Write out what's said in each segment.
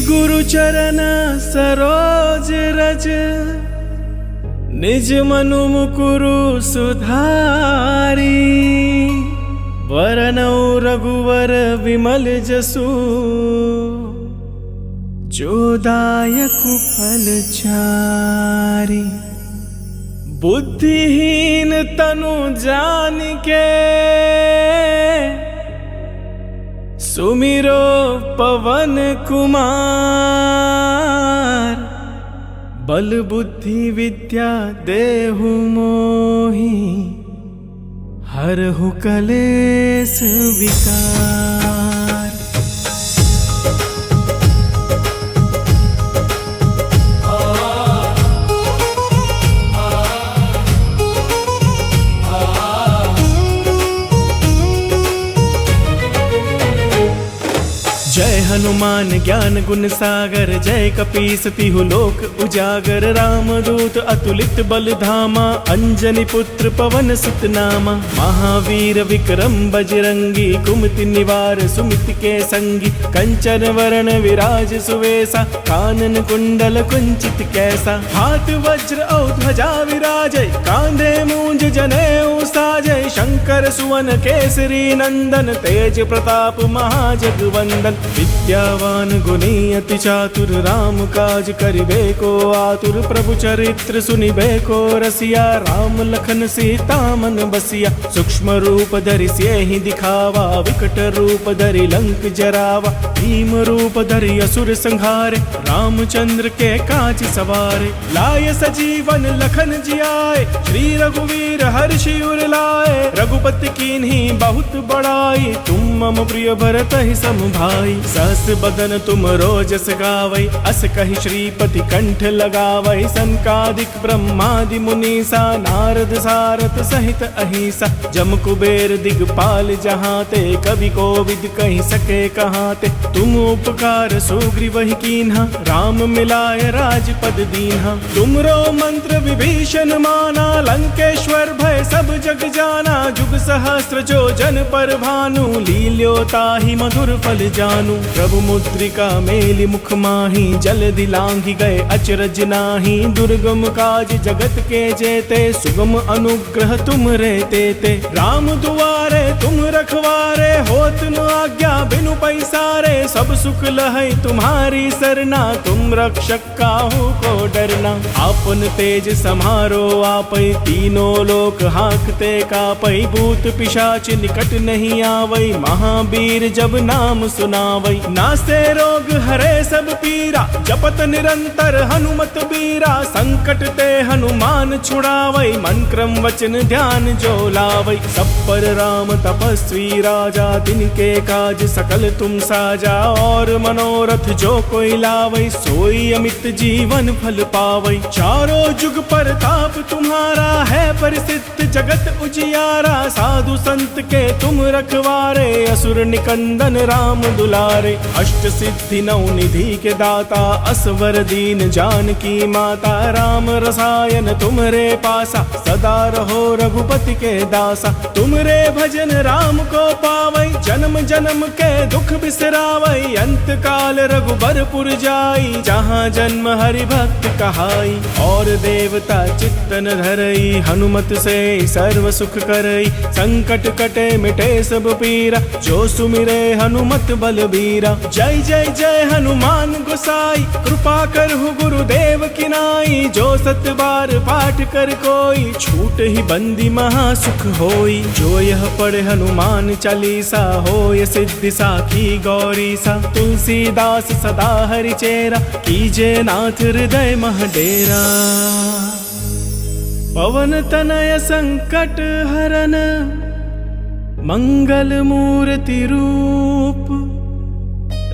गुरु चरण सरोज रज, निज मनु मुकुरु सुधारी। वरनौ रघुवर विमल जसु, जोदायक फल चारि। बुद्धिहीन तनु जानिके, सुमिरो पवन कुमार। बल बुद्धि विद्या देहु मोहि, हरहु कलेस विकार। जय हनुमान ज्ञान गुण सागर, जय कपीस तिहु लोक उजागर। रामदूत अतुलित बल धामा, अंजनी पुत्र पवन सुत नामा। महावीर विक्रम बजरंगी, कुमति निवार सुमित के संगी। कंचन वरण विराज सुवेसा, कानन कुंडल कुंचित कैसा। हाथ वज्र औ ध्वजा विराजय, कांधे मूंज जनेऊ साजय। शंकर सुवन केसरी नंदन, तेज प्रताप महाजगवंदन। विद्यावान गुणी अति चातुर, राम काज करिबे को आतुर। प्रभु चरित्र सुनिबे को रसिया, राम लखन सीता मन बसिया। सूक्ष्म रूप धरि सियहि दिखावा, विकट रूप धरि लंक जरावा। भीम रूप धरि असुर संहारे, रामचंद्र के काज सवारे। लाय सजीवन लखन जियाए, श्री रघुवीर हर्षि उर लाए। रघुपति कीन्ही बहुत बड़ाई, तुम मम प्रिय भरतहि सम भाई। सहस बदन तुम रोजस गावै, अस कहि श्रीपति कंठ लगावै। सनकादिक ब्रह्मादि मुनीसा, नारद सारथ सहित अहिसा। जम कुबेर दिगपाल जहाते, कवि कोविद कहि सके कहाते। तुम उपकार सुग्रीवहि कीन्हा, राम मिलाय राजपद दीन्हा। तुमरो मंत्र विभीषण माना, लंकेश्वर भय सब जग जाना। जुग सहस्त्र जो जन पर भानु, लील्यो ताहि मधुर फल जानू। प्रभु मुद्रिका मेलि मुख माही, जलधि लांघि गए अचरज नाही। दुर्गम काज जगत के जेते, सुगम अनुग्रह तुम रे तेते। राम दुआरे तुम रखवारे, होत न आज्ञा बिनु पैसारे। सब सुख लहै तुम्हारी सरना, तुम रक्षक काहू को डरना। आपन तेज समारो आपै, तीनों लोक हांकते कापै। भूत पिशाच निकट नहीं आवै, महावीर जब नाम सुनावै। नासे रोग हरे सब पीरा, जपत निरंतर हनुमत बीरा। संकट ते हनुमान छुड़ावै, मन क्रम वचन ध्यान जो लावै। सब पर राम तपस्वी राजा, तिनके काज सकल तुम साजा। और मनोरथ जो कोई लावै, सोई अमित जीवन फल पावै। चारों जुग परताप तुम्हारा, है परिसिद्ध जगत उजियारा। साधु संत के तुम रखवारे, असुर निकंदन राम दुलारे। अष्ट सिद्धि नौ निधि के दाता, असवर दीन जानकी माता। राम रसायन तुमरे पासा, सदा रहो रघुपति के दासा। तुमरे भजन राम को पावै, जन्म जन्म के दुख बिसरावै। अंत काल रघुबरपुर जाई, जहाँ जन्म हरि भक्त कहाई। और देवता चित्तन धरई, हनुमत से सर्व सुख करई। संकट कटे मिटे सब पीरा, जो सुमिरे हनुमत बलबीरा। जय जय जय हनुमान गोसाई, कृपा करहु गुरुदेव की नाई। जो सत बार पाठ कर कोई, छूट ही बंदी महासुख होई। जो यह पढ़े हनुमान चालीसा, होय सिद्धि साखी गौरीसा। तुलसीदास सदा हरि चेरा, कीजे नाथ हृदय मह डेरा। पवन तनय संकट हरन, मंगल मूर्ति रूप।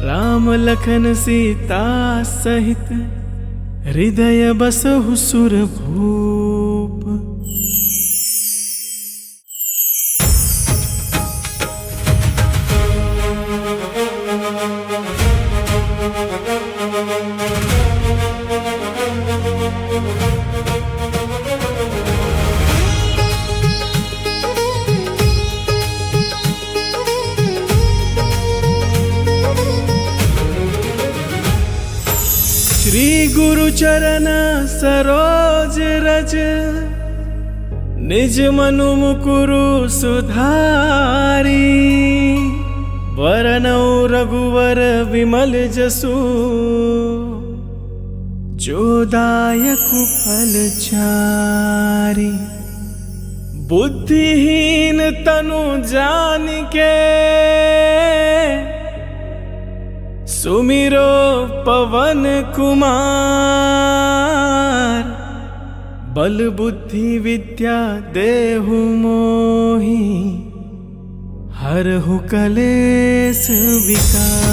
राम लखन सीता सहित, हृदय बसहु सुरभूप। गुरु चरण सरोज रज, निज मनु मुकुरु सुधारी। वरनौ रघुवर विमल जसु, जो दायकु फल चारि। बुद्धिहीन तनु जानिके, सुमिरो पवन कुमार। बल बुद्धि विद्या देहु मोहि, हरहु कलेस विकार।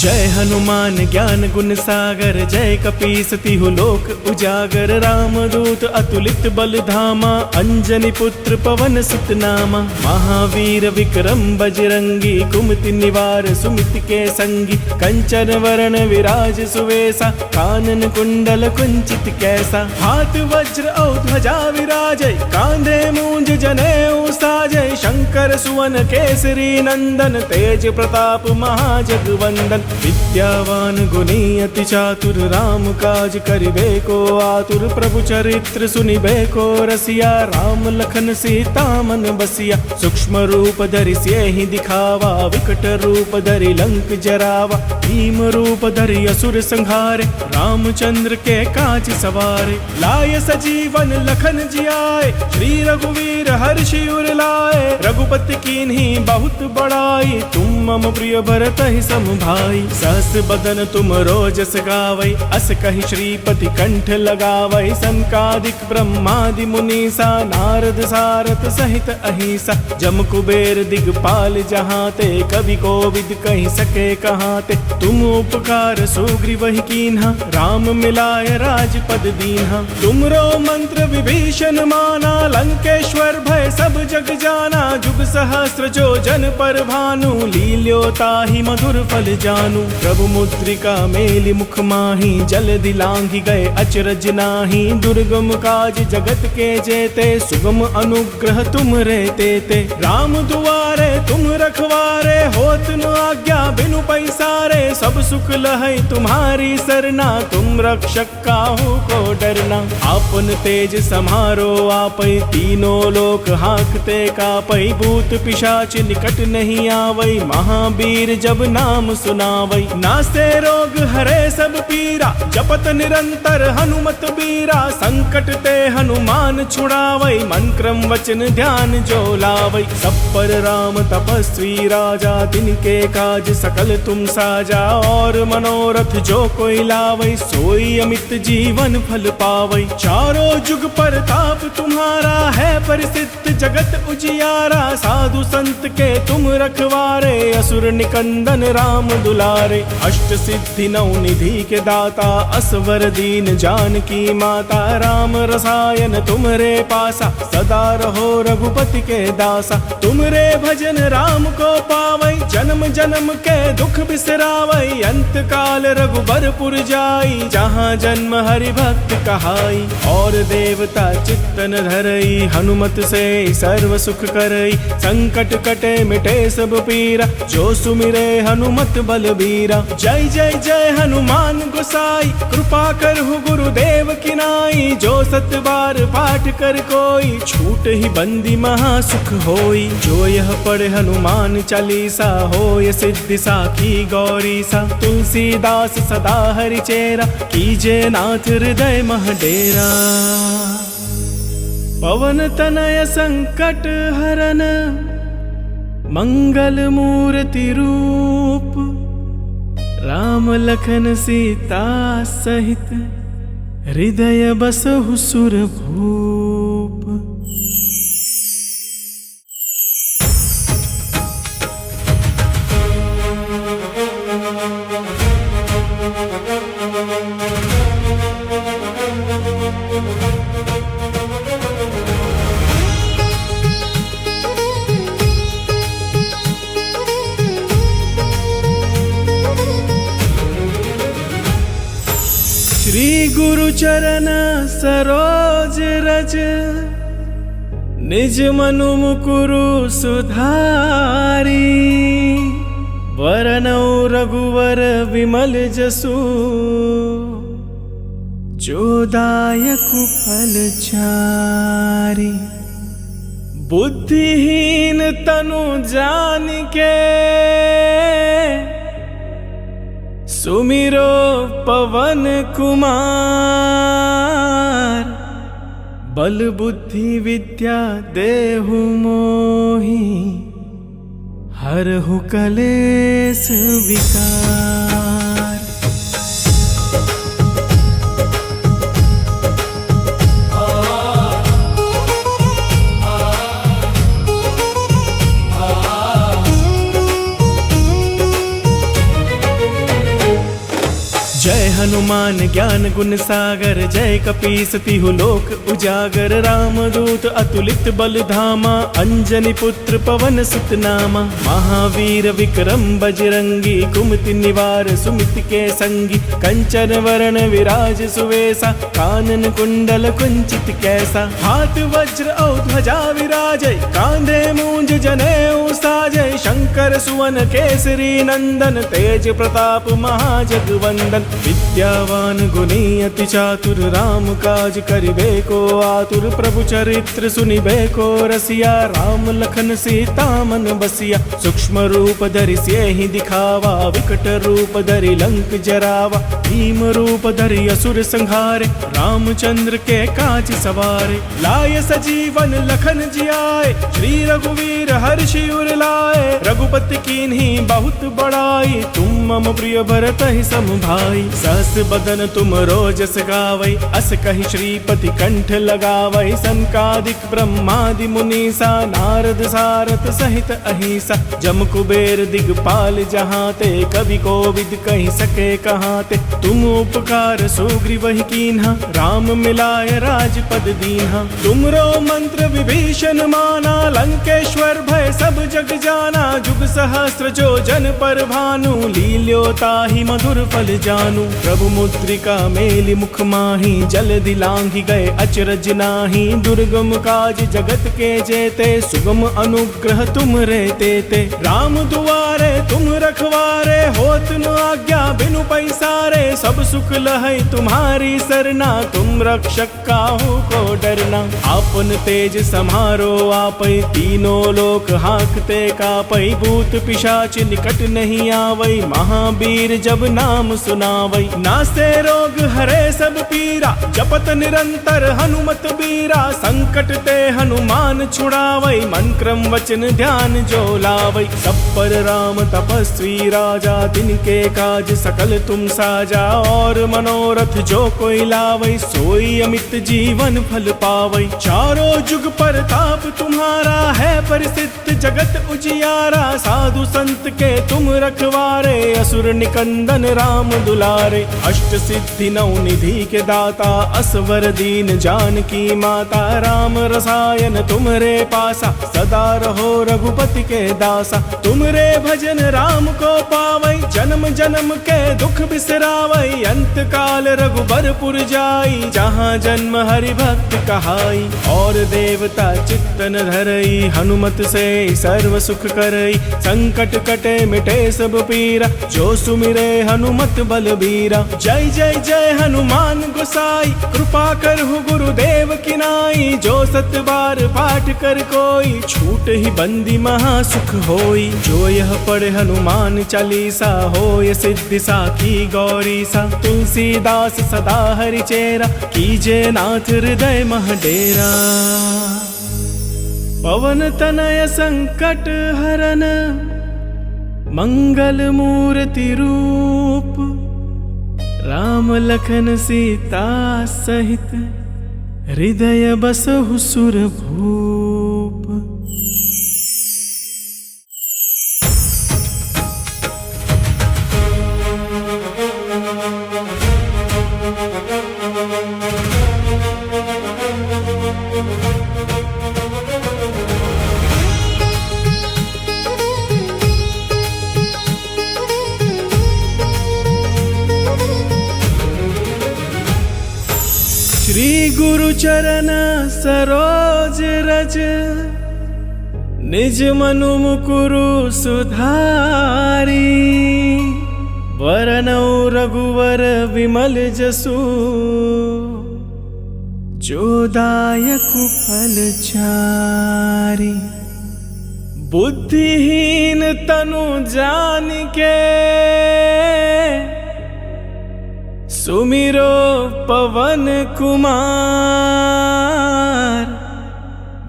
जय हनुमान ज्ञान गुण सागर, जय कपीस तिहु लोक उजागर। रामदूत अतुलित बल धामा, अंजनी पुत्र पवन सुत नामा। महावीर विक्रम बजरंगी, कुमति निवार सुमित के संगी। कंचन वरण विराज सुवेसा, कानन कुंडल कुंचित कैसा। हाथ वज्र औ ध्वजा विराजय, कांधे मूंज जनेऊ साजय। शंकर सुवन केसरी नंदन, तेज प्रताप महाजगवंदन। विद्यावान गुणी अति चातुर, राम काज करिबे को आतुर। प्रभु चरित्र सुनिबे को रसिया, राम लखन सीता मन बसिया। सूक्ष्म रूप धरि सियहि दिखावा, विकट रूप धरि लंक जरावा। भीम रूप धरि असुर संहारे, रामचंद्र के काज सवारे। लाय सजीवन लखन जियाए, श्री रघुवीर हर्षि उर लाए। रघुपति कीन्ही बहुत बड़ाई, तुम मम प्रिय भरतहि सम भाई। सहस बदन तुम रोजस गावै, अस कहि श्रीपति कंठ लगावै। सनकादिक ब्रह्मादि मुनीसा, नारद सारथ सहित अहिसा। जम कुबेर दिगपाल जहाते, कवि कोविद कहि सके कहाते। तुम उपकार सुग्रीवहि कीन्हा, राम मिलाय राजपद दीन्हा। तुमरो मंत्र विभीषण माना, लंकेश्वर भय सब जग जाना। जुग सहस्र जो जन पर भानु, लील्यो ताहि मधुर फल जानू। प्रभु मुद्रिका मेलि मुख माहि, जलधि लांघि गए अचरज नाही। दुर्गम काज जगत के जेते, सुगम अनुग्रह तुम रे तेते। राम दुआरे तुम रखवारे, होत न आज्ञा बिनु पैसारे। सब सुख लहै तुम्हारी सरना, तुम रक्षक काहू को डरना। आपन तेज समारो आपै, तीनों लोक हांकते कापै। भूत पिशाच निकट नहीं आवै, महावीर जब नाम सुनावै। नासे रोग हरे सब पीरा, जपत निरंतर हनुमत बीरा। संकट ते हनुमान छुड़ावै, मन क्रम वचन ध्यान जो लावै। सब पर राम तपस्वी राजा, तिनके काज सकल तुम साजा। और मनोरथ जो कोई लावै, सोई अमित जीवन फल पावै। चारों जुग परताप तुम्हारा है, परिसिद्ध जगत उजियारा। साधु संत के तुम रखवारे, असुर निकंदन राम दुलारे। अष्ट सिद्धि नौ निधि के दाता, असवर दीन जानकी माता। राम रसायन तुमरे पासा, सदा रहो रघुपति के दासा। तुमरे भजन राम को पावै, जन्म जन्म के दुख बिसरावै। अंत काल रघुबरपुर जाई, जहाँ जन्म हरि भक्त कहाई। और देवता चित्तन धरई, हनुमत से सर्व सुख करई। संकट कटे मिटे सब पीरा, जो सुमिरे हनुमत बलबीरा। जय जय जय हनुमान गोसाई, कृपा करहु गुरुदेव की नाई। जो सत बार पाठ कर कोई, छूट ही बंदी महासुख होई। जो यह पढ़े हनुमान चालीसा, होय सिद्धि साखी गौरी सा। तुलसीदास सदा हरि चेरा, कीजे नाथ हृदय मह डेरा। पवन तनय संकट हरन, मंगल मूर्ति रूप। राम लखन सीता सहित, हृदय बसहु सुरभूप। चरण सरोज रज, निज मनु मुकुरु सुधारी। वरनौ रघुवर विमल जसु, जो दायकु फल चारि। बुद्धिहीन तनु जानिके, सुमिरो पवन कुमार। बल बुद्धि विद्या देहु मोहि, हरहु कलेस विकार। जय हनुमान ज्ञान गुण सागर, जय कपीस तिहु लोक उजागर। रामदूत अतुलित बल धामा, अंजनी पुत्र पवन सुत नामा। महावीर विक्रम बजरंगी, कुमति निवार सुमिति के संगी। कंचन वरण विराज सुवेसा, कानन कुंडल कुंचित कैसा। हाथ वज्र और ध्वजा विराजय, कांधे मूंज जनेऊ साजय। शंकर सुवन केसरी नंदन, तेज प्रताप महाजगवंदन। विद्यावान गुणी अति चातुर, राम काज करिबे को आतुर। प्रभु चरित्र सुनिबे को रसिया, राम लखन सीता मन बसिया। सूक्ष्म रूप धरि सियहि दिखावा, विकट रूप धरि लंक जरावा। भीम रूप धरि असुर संहारे, रामचंद्र के काज सवारे। लाय सजीवन लखन जियाए, श्री रघुवीर हर्षि उर लाए। रघुपति कीन्ही बहुत बड़ाई, तुम मम प्रिय भरतहि सम भाई। सहस बदन तुम रोजस गावै, अस कहि श्रीपति कंठ लगावै। सनकादिक ब्रह्मादि मुनीसा, नारद सारथ सहित अहिसा। जम कुबेर दिगपाल जहाते, कवि कोविद कहि सके कहाते। तुम उपकार सुग्रीवहि कीन्हा, राम मिलाय राजपद दीन्हा। तुमरो मंत्र विभीषण माना, लंकेश्वर भय सब जग जाना। जुग सहस्र जो जन पर भानु, लील्यो ताहि मधुर फल जानू। प्रभु मुद्रिका मेलि मुख माहि, जलधि लांघि गए अचरज नाही। दुर्गम काज जगत के जेते, सुगम अनुग्रह तुम रे तेते। राम दुआरे तुम रखवारे, होत न आज्ञा बिनु पैसारे। सब सुख लहै तुम्हारी सरना, तुम रक्षक काहू को डरना। आपन तेज समारो आपै, तीनों लोक हांकते कापै। भूत पिशाच निकट नहीं आवै, महावीर जब नाम सुनावै। नासे रोग हरे सब पीरा, जपत निरंतर हनुमत बीरा। संकट ते हनुमान छुड़ावै, मन क्रम वचन ध्यान जो लावै। सब पर राम तपस्वी राजा, तिनके काज सकल तुम साजा। और मनोरथ जो कोई लावै, सोई अमित जीवन फल पावै। चारों जुग परताप तुम्हारा है, प्रसिद्ध जगत उजियारा। साधु संत के तुम रखवारे, असुर निकंदन राम दुलारे। अष्ट सिद्धि नौ निधि के दाता, असवर दीन जानकी माता। राम रसायन तुमरे पासा, सदा रहो रघुपति के दासा। तुमरे भजन राम को पावै, जन्म जन्म के दुख बिसरावै। अंत काल रघुबरपुर जाई, जहाँ जन्म हरि भक्त कहाई। और देवता चित्तन धरई, हनुमत से सर्व सुख करई। संकट कटे मिटे सब पीरा, जो सुमिरे हनुमत बलबीरा। जय जय जय हनुमान गोसाई, कृपा करहु गुरुदेव की नाई। जो सत बार पाठ कर कोई, छूट ही बंदी महा सुख होई। जो यह पढ़े हनुमान चालीसा, होय सिद्धि साखी गौरी सा। तुलसीदास सदा हरि चेरा, कीजे नाथ हृदय मह डेरा। पवन तनय संकट हरन, मंगल मूर्ति रूप। राम लखन सीता सहित, हृदय बसहु सुरभूप। चरण सरोज रज निज मनु मुकुरु सुधारी वरनौ रघुवर विमल जसु जोदायकु फल चारी। बुद्धिहीन तनु जानिके सुमिरो पवन कुमार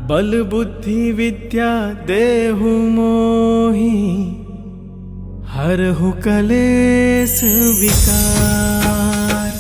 बल बुद्धि विद्या देहु मोहि हरहु कलेस विकार।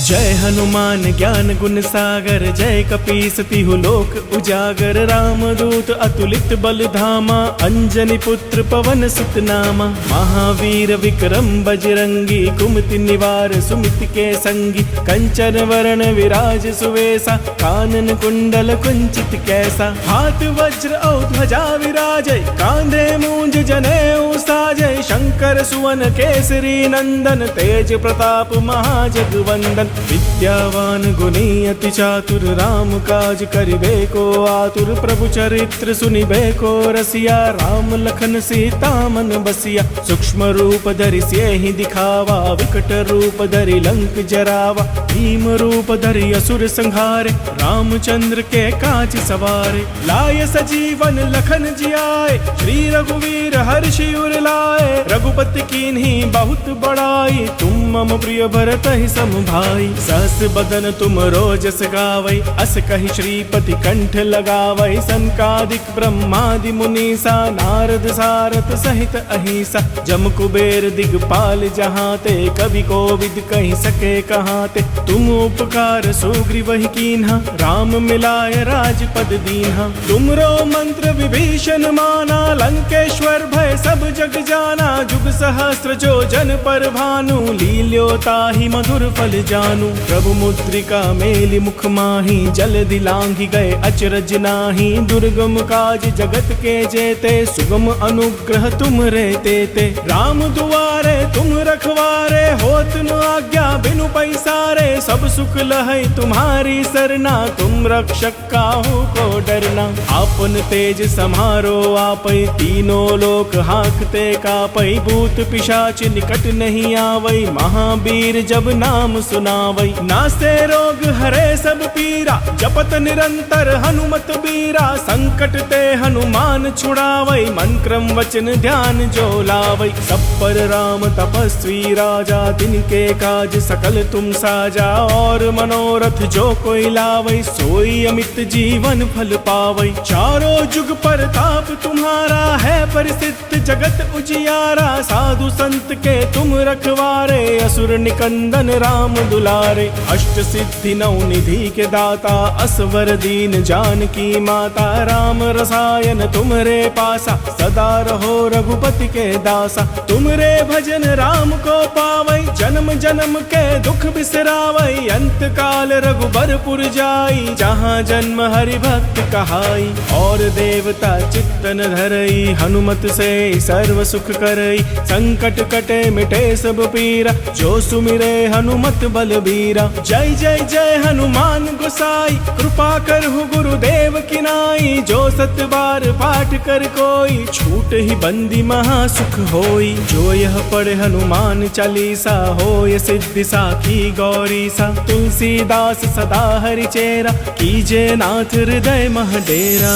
जय हनुमान ज्ञान गुण सागर जय कपीस तिहु लोक उजागर रामदूत अतुलित बल धामा अंजनी पुत्र पवन सुत नामा। महावीर विक्रम बजरंगी कुमति निवार सुमिति के संगी कंचन वरण विराज सुवेसा कानन कुंडल कुंचित कैसा। हाथ वज्र और ध्वजा विराजय कांधे मूंज जनेऊ साजय शंकर सुवन केसरी नंदन तेज प्रताप महाजगवंदन। विद्यावान गुणी अति चातुर राम काज करिबे को आतुर प्रभु चरित्र सुनिबे को रसिया राम लखन सीता मन बसिया। सूक्ष्म रूप धरि सियहि दिखावा विकट रूप धरि लंक जरावा भीम रूप धरि असुर संहारे रामचंद्र के काज सवारे। लाय सजीवन लखन जियाए श्री रघुवीर हर्षि उर लाए रघुपति कीन्ही बहुत बड़ाई तुम मम प्रिय भरत ही सम भाई। सहस बदन तुम रोजस गावै अस कहि श्रीपति कंठ लगावै सनकादिक ब्रह्मादि मुनीसा नारद सारथ सहित अहिसा। जम कुबेर दिगपाल जहाते कवि कोविद कहि सके कहाते तुम उपकार सुग्रीव ही कीन्हा राम मिलाय राजपद दीन्हा। तुमरो मंत्र विभीषण माना लंकेश्वर भय सब जग जाना जुग सहस्त्र जो जन पर भानु लील्यो ताहि मधुर फल जानू। प्रभु मुद्रिका मेलि मुख माही जलधि लांघि गए अचरज नाही दुर्गम काज जगत के जेते सुगम अनुग्रह तुम रे तेते। राम दुआरे तुम रखवारे होत न आज्ञा बिनु पैसारे सब सुख लहै तुम्हारी सरना तुम रक्षक काहू को डरना। आपन तेज समारो आपै तीनों लोक हांकते कापै भूत पिशाच निकट नहीं आवै महावीर जब नाम सुनावै। नासे रोग हरे सब पीरा जपत निरंतर हनुमत बीरा संकट ते हनुमान छुड़ावै मन क्रम वचन ध्यान जो लावै। सब पर राम तपस्वी राजा तिनके काज सकल तुम साजा और मनोरथ जो कोई लावै सोई अमित जीवन फल पावै। चारों जुग परताप तुम्हारा है परिसिद्ध जगत उजियारा साधु संत के तुम रखवारे असुर निकंदन राम दुलारे। अष्ट सिद्धि नौ निधि के दाता असवर दीन जानकी माता राम रसायन तुमरे पासा सदा रहो रघुपति के दासा। तुमरे भजन राम को पावै जन्म जन्म के दुख बिसरावै अंत काल रघुबरपुर जाई जहाँ जन्म हरि भक्त कहाई। और देवता चित्तन धरई हनुमत से सर्व सुख करई संकट कटे मिटे सब पीरा जो सुमिरे हनुमत बलबीरा। जय जय जय हनुमान गोसाई कृपा करहु गुरुदेव की नाई जो सत बार पाठ कर कोई छूट ही बंदी महासुख होई। जो यह पढ़े हनुमान चालीसा होय सिद्धि साखी गौरी सा तुलसीदास सदा हरि चेरा कीजे नाथ हृदय मह डेरा।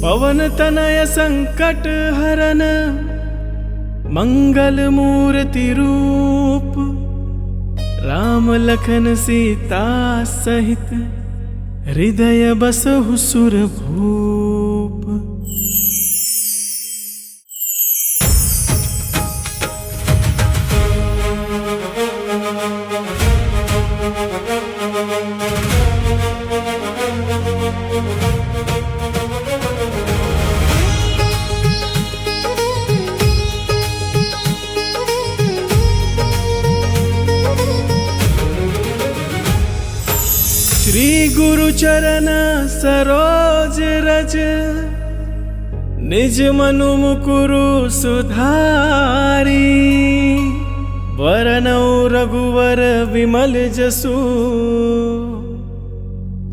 पवन तनय संकट हरन मंगल मूर्ति रूप राम लखन सीता सहित हृदय बसहु सुरभूप। गुरु चरण सरोज रज, निज मनु मुकुरु सुधारी। वरनौ रघुवर विमल जसु,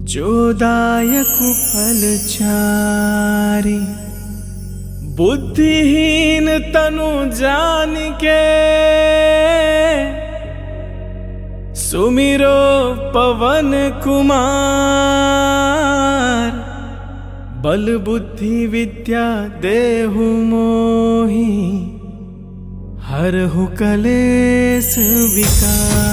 जो दायकु फल चारि। बुद्धिहीन तनु जानिके, सुमिरो पवन कुमार। बल बुद्धि विद्या देहु मोहि, हरहु कलेस विकार।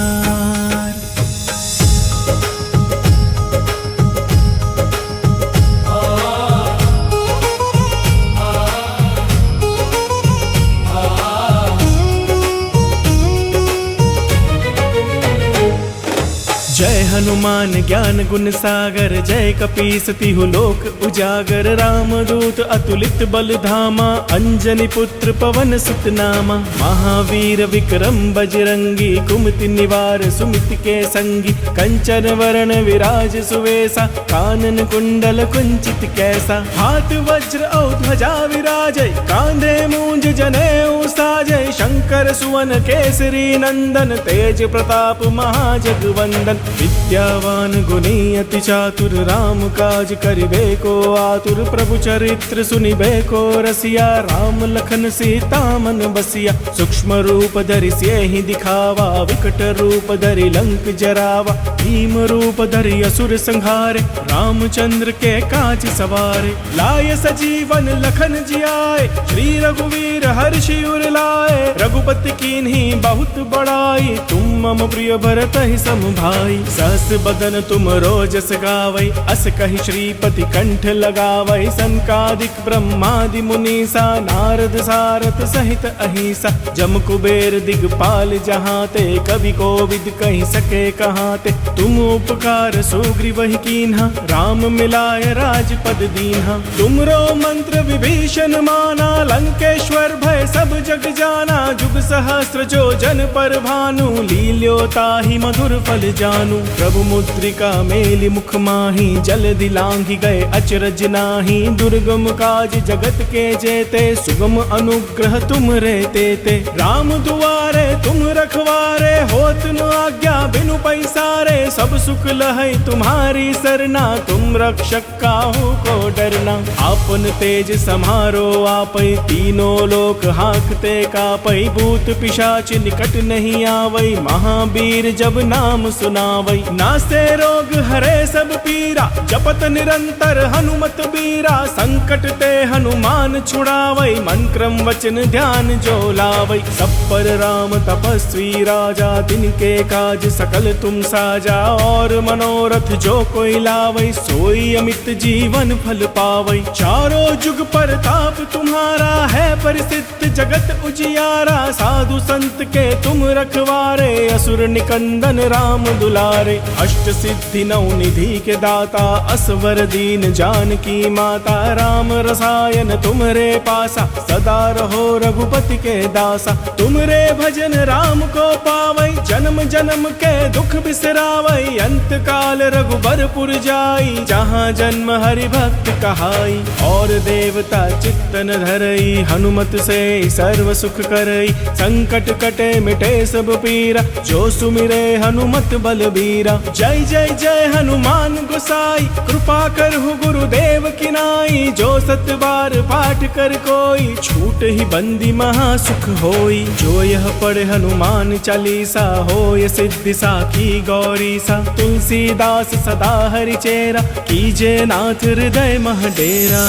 जय हनुमान ज्ञान गुण सागर, जय कपीस तिहु लोक उजागर। रामदूत अतुलित बल धामा, अंजनी पुत्र पवन सुत नामा। महावीर विक्रम बजरंगी, कुमति निवार सुमिति के संगी। कंचन वरण विराज सुवेसा, कानन कुंडल कुंचित कैसा। हाथ वज्र औ ध्वजा विराजय, कांधे मूंज जनेऊ साजय। शंकर सुवन केसरी नंदन, तेज प्रताप महाजगवंदन। विद्यावान गुणी अति चातुर, राम काज करिबे को आतुर। प्रभु चरित्र सुनिबे को रसिया, राम लखन सीता मन बसिया। सूक्ष्म रूप धरि सियहि दिखावा, विकट रूप धरि लंक जरावा। भीम रूप धरि असुर संहारे, रामचंद्र के काज सवारे। लाय सजीवन लखन जियाए, श्री रघुवीर हर्षि उर लाए। रघुपति कीन्ही बहुत बड़ाई, तुम मम प्रिय भरत ही सम भाई। सहस बदन तुम रोजस गावै, अस कहि श्रीपति कंठ लगावै। सनकादिक ब्रह्मादि मुनीसा, नारद सारथ सहित अहिसा। जम कुबेर दिगपाल जहाते, कवि कोविद कहि सके कहाते। तुम उपकार सुग्रीवहि कीन्हा, राम मिलाय राजपद दीन्हा। तुमरो मंत्र विभीषण माना, लंकेश्वर भय सब जग जाना। जुग सहस्र जो जन पर भानु, लील्यो ताहि मधुर फल जानू। प्रभु मुद्रिका मेलि मुख माही, जलधि लांघि गए अचरज नाही। दुर्गम काज जगत के जेते, सुगम अनुग्रह तुम रे तेते। राम दुआरे तुम रखवारे, होत न आज्ञा बिनु पैसारे। सब सुख लहै तुम्हारी सरना, तुम रक्षक काहू को डरना। आपन तेज समारो आपै, तीनों लोक हांकते कापै। भूत पिशाच निकट नहीं आवै, महावीर जब नाम सुनावै। नासे रोग हरे सब पीरा, जपत निरंतर हनुमत बीरा। संकट ते हनुमान छुड़ावै, मन क्रम वचन ध्यान जो लावै। सब पर राम तपस्वी राजा, तिनके काज सकल तुम साजा। और मनोरथ जो कोई लावै, सोई अमित जीवन फल पावै। चारों जुग परताप तुम्हारा है, प्रसिद्ध जगत उजियारा। साधु संत के तुम रखवारे, असुर निकंदन राम दुलारे। अष्ट सिद्धि नौ निधि के दाता, असवर दीन जानकी माता। राम रसायन तुमरे पासा, सदा रहो रघुपति के दासा। तुमरे भजन राम को पावै, जन्म जन्म के दुख बिसरावै। अंत काल रघुबरपुर जाई, जहाँ जन्म हरि भक्त कहाई। और देवता चित्तन धरई, हनुमत से सर्व सुख करई। संकट कटे मिटे सब पीरा, जो सुमिरे हनुमत बलबीरा। जय जय जय हनुमान गोसाई, कृपा करहु गुरुदेव की नाई। जो सत बार पाठ कर कोई, छूट ही बंदी महासुख होई। जो यह पढ़े हनुमान चालीसा, होय सिद्धि साखी गौरीसा। तुलसीदास सदा हरि चेरा, कीजे नाथ हृदय मह डेरा।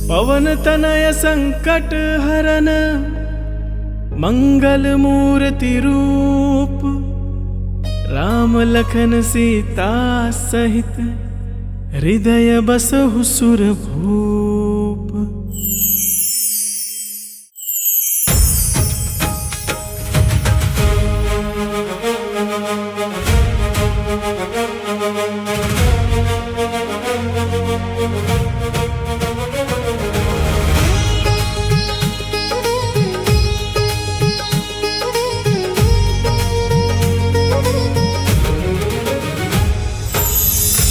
पवन तनय संकट हरन, मंगल मूर्ति रूप। राम लखन सीता सहित, हृदय बसहु सुरभूप।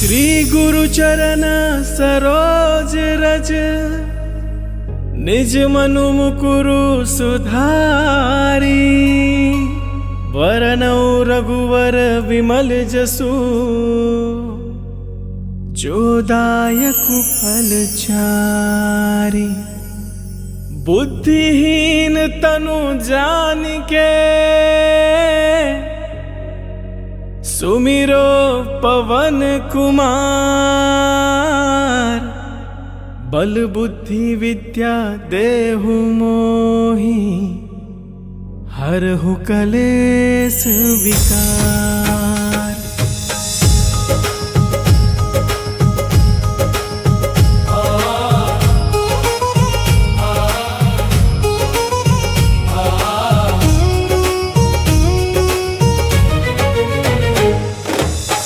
श्री गुरु चरण सरोज रज, निज मनु मुकुरु सुधारी। वरनौ रघुवर विमल जसु, जो दायकु फल चारि। बुद्धिहीन तनु जानिके, सुमिरो पवन कुमार। बल बुद्धि विद्या देहु मोहि, हरहु कलेस विकार।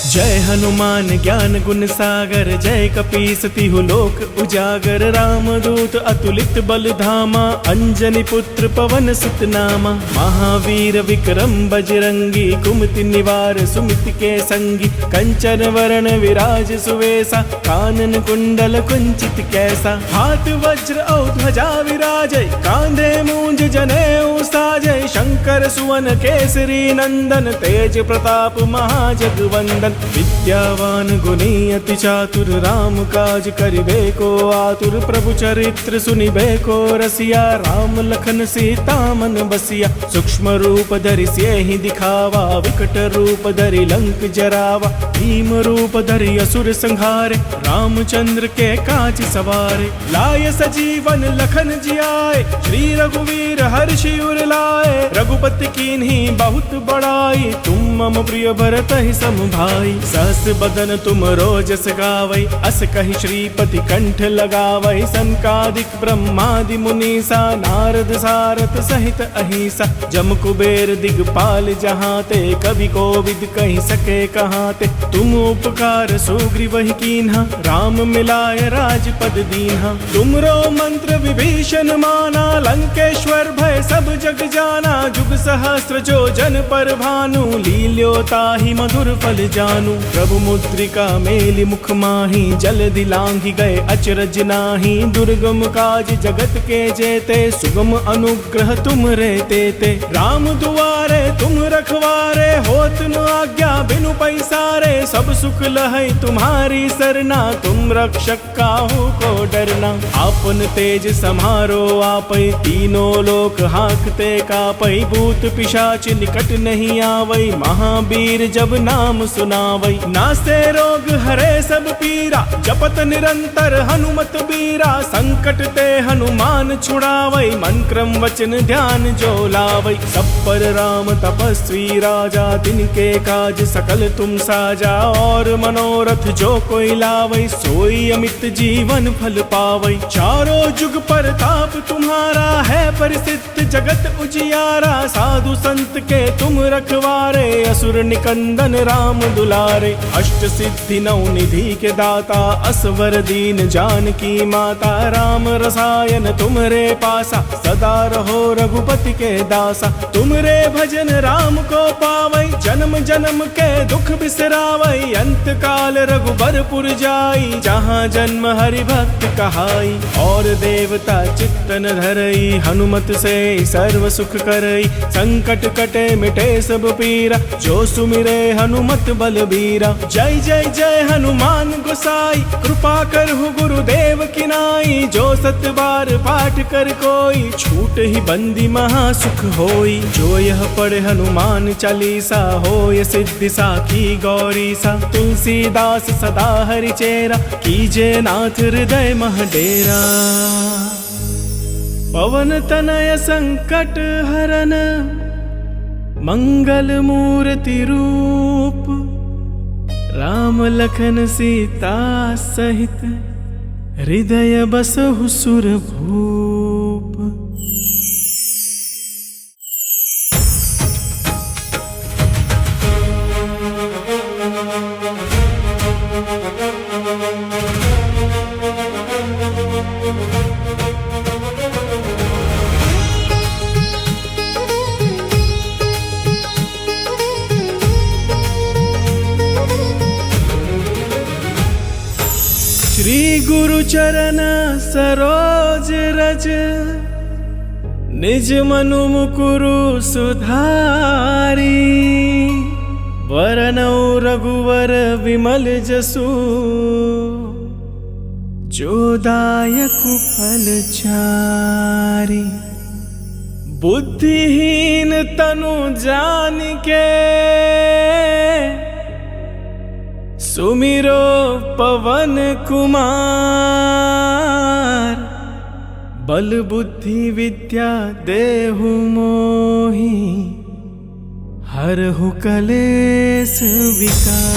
जय हनुमान ज्ञान गुण सागर, जय कपीस तिहु लोक उजागर। रामदूत अतुलित बल धामा, अंजनी पुत्र पवन सुत नामा। महावीर विक्रम बजरंगी, कुमति निवार सुमिति के संगी। कंचन वरण विराज सुवेसा, कानन कुंडल कुंचित कैसा। हाथ वज्र औ ध्वजा विराजय, कांधे मूंज जनेऊ साजय। शंकर सुवन केसरी नंदन, तेज प्रताप महाजगवंदन। विद्यावान गुणी अति चातुर, राम काज करिबे को आतुर। प्रभु चरित्र सुनिबे को रसिया, राम लखन सीता मन बसिया। सूक्ष्म रूप धरि सियहि दिखावा, विकट रूप धरि लंक जरावा। भीम रूप धरि असुर संहारे, रामचंद्र के काज सवारे। लाय सजीवन लखन जियाए, श्री रघुवीर हर्षि उर लाए। रघुपति कीन्ही बहुत बड़ाई, तुम मम प्रिय भरतहि सम भाई। सहस बदन तुम रोजस गावै, अस कहि श्रीपति कंठ लगावै। सनकादिक ब्रह्मादि मुनीसा, नारद सारथ सहित अहिसा। जम कुबेर दिगपाल जहाते, कवि कोविद कहि सके कहाते। तुम उपकार सुग्रीवहि कीन्हा, राम मिलाय राजपद दीन्हा। तुमरो मंत्र विभीषण माना, लंकेश्वर भय सब जग जाना। जुग सहस्त्र जो जन पर भानु, लील्यो ताहि मधुर फल जानू। प्रभु मुद्रिका मेलि मुख माही, जलधि लांघि गए अचरज नाही। दुर्गम काज जगत के जेते, सुगम अनुग्रह तुम रे तेते। राम दुआरे तुम रखवारे, होत न आज्ञा बिनु पैसारे। सब सुख लहै तुम्हारी सरना, तुम रक्षक काहू को डरना। आपन तेज समारो आपै, तीनों लोक हांकते कापै। भूत पिशाच निकट नहीं आवै, महावीर जब नाम सुनावै। नासे रोग हरे सब पीरा, जपत निरंतर हनुमत बीरा। संकट ते हनुमान छुड़ावै, मन क्रम वचन ध्यान जो लावै। सब पर राम तपस्वी राजा, तिनके काज सकल तुम साजा। और मनोरथ जो कोई लावै, सोई अमित जीवन फल पावै। चारों जुग परताप तुम्हारा है, परिसिद्ध जगत उजियारा। साधु संत के तुम रखवारे, असुर निकंदन राम दुलारे। अष्ट सिद्धि नौ निधि के दाता, असवर दीन जानकी माता। राम रसायन तुमरे पासा, सदा रहो रघुपति के दासा। तुमरे भजन राम को पावै, जन्म जन्म के दुख बिसरावै। अंत काल रघुबरपुर जाई, जहाँ जन्म हरि भक्त कहाई। और देवता चित्तन धरई, हनुमत से सर्व सुख करई। संकट कटे मिटे सब पीरा, जो सुमिरे हनुमत बलबीरा। जय जय जय हनुमान गोसाई, कृपा करहु गुरुदेव की नाई। जो सत बार पाठ कर कोई, छूट ही बंदी महासुख होई। जो यह पढ़े हनुमान चालीसा, होय सिद्धि साखी गौरी सा। तुलसीदास सदा हरि चेरा, कीजे नाथ हृदय मह डेरा। पवन तनय संकट हरन, मंगल मूर्ति रूप। राम लखन सीता सहित, हृदय बसहु सुरभूप। श्री गुरु चरण सरोज रज, निज मनु मुकुरु सुधारी। वरनौ रघुवर विमल जसु, जो दायकु फल चारि। बुद्धिहीन तनु जानिके, सुमिरो पवन कुमार। बल बुद्धि विद्या देहु मोहि, हरहु कलेस विकार।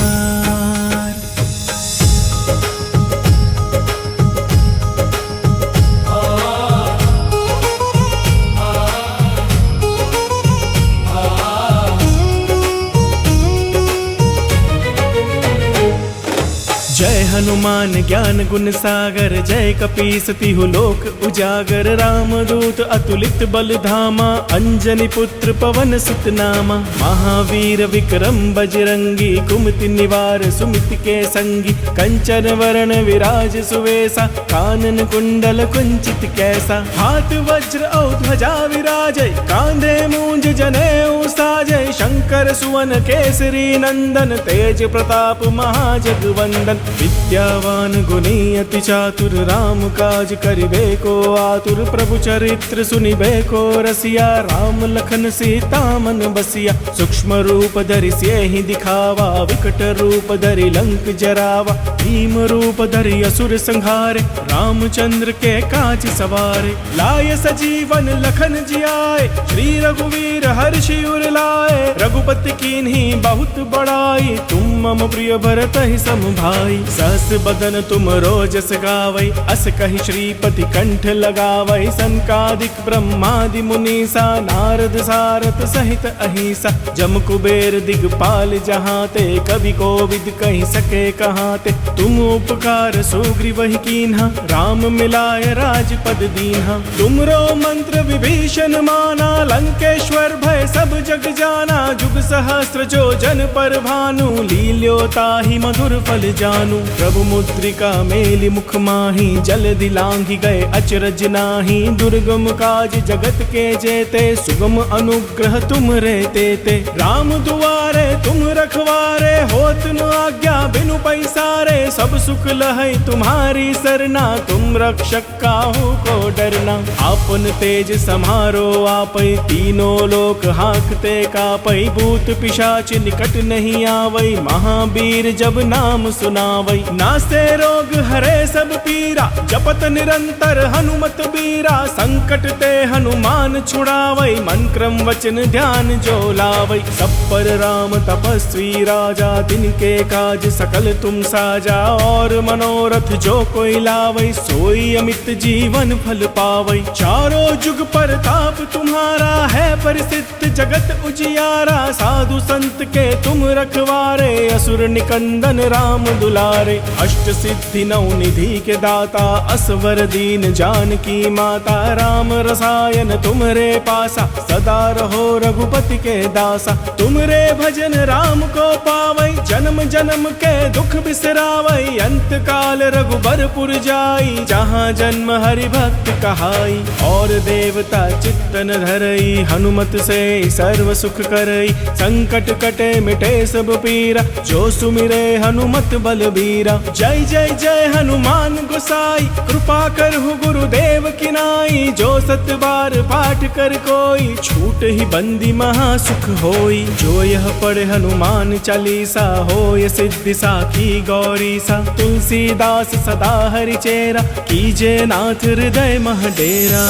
जय हनुमान ज्ञान गुण सागर, जय कपीस तिहु लोक उजागर। रामदूत अतुलित बल धामा, अंजनी पुत्र पवन सुत नामा। महावीर विक्रम बजरंगी, कुमति निवार सुमिति के संगी। कंचन वरण विराज सुवेसा, कानन कुंडल कुंचित कैसा। हाथ वज्र औ ध्वजा विराजय, कांधे मूंज जनेऊ साजय। शंकर सुवन केसरी नंदन, तेज प्रताप महाजगवंदन। विद्यावान गुणी अति चातुर, राम काज करिबे को आतुर। प्रभु चरित्र सुनिबे को रसिया, राम लखन सीता मन बसिया। सूक्ष्म रूप धरि सियहि दिखावा, विकट रूप धरि लंक जरावा। भीम रूप धरि असुर संहारे, रामचंद्र के काज सवारे। लाय सजीवन लखन जियाए, श्री रघुवीर हर्षि उर लाए। रघुपति कीन्ही बहुत बड़ाई, तुम मम प्रिय भरतहि सम भाई। सहस बदन तुम रोजस गावै, अस कहि श्रीपति कंठ लगावै। सनकादिक ब्रह्मादि मुनीसा, नारद सारथ सहित अहिसा। जम कुबेर दिगपाल जहाते, कवि कोविद कहि सके कहाते। तुम उपकार सुग्रीवहि कीन्हा, राम मिलाय राजपद दीन्हा। तुमरो मंत्र विभीषण माना, लंकेश्वर भय सब जग जाना। जुग सहस्र जो जन पर भानु, लील्यो ताहि मधुर फल जानू। प्रभु मुद्रिका मेलि मुख माही, जलधि लांघि गए अचरज नाही। दुर्गम काज जगत के जेते, सुगम अनुग्रह तुम रे तेते। राम दुआरे तुम रखवारे, होत न आज्ञा बिनु पैसारे। सब सुख लहै तुम्हारी सरना, तुम रक्षक काहू को डरना। आपन तेज समारो आपै, तीनों लोक हांकते कापै। भूत पिशाच निकट नहीं आवै, महावीर जब नाम सुनावै। नासे रोग हरे सब पीरा, जपत निरंतर हनुमत बीरा। संकट ते हनुमान छुड़ावै, मन क्रम वचन ध्यान जो लावै। सब पर राम तपस्वी राजा, तिनके काज सकल तुम साजा। और मनोरथ जो कोई लावै, सोई अमित जीवन फल पावै। चारों जुग परताप तुम्हारा, है परिसिद्ध जगत उजियारा। साधु संत के तुम रखवारे, असुर निकंदन राम दुलारे। अष्ट सिद्धि नौ निधि के दाता, असवर दीन जानकी माता। राम रसायन तुमरे पासा, सदा रहो रघुपति के दासा। तुमरे भजन राम को पावै, जन्म जन्म के दुख बिसरावै। अंत काल रघुबरपुर जाई, जहाँ जन्म हरि भक्त कहाई। और देवता चित्तन धरई, हनुमत से सर्व सुख करई। संकट कटे मिटे सब पीरा, जो सुमिरे हनुमत बलबीरा। जय जय जय हनुमान गोसाई, कृपा करहु गुरुदेव की नाई। जो सत बार पाठ कर कोई, छूट ही बंदी महासुख होई। जो यह पढ़े हनुमान चालीसा, होय सिद्धि साखी गौरी सा। तुलसीदास सदा हरि चेरा, कीजे नाथ हृदय मह डेरा।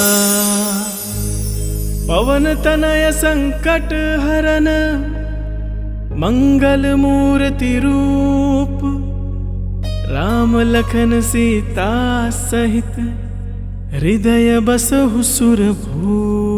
पवन तनय संकट हरन, मंगल मूर्ति रूप। राम लखन सीता सहित, हृदय बसहु सुरभूप।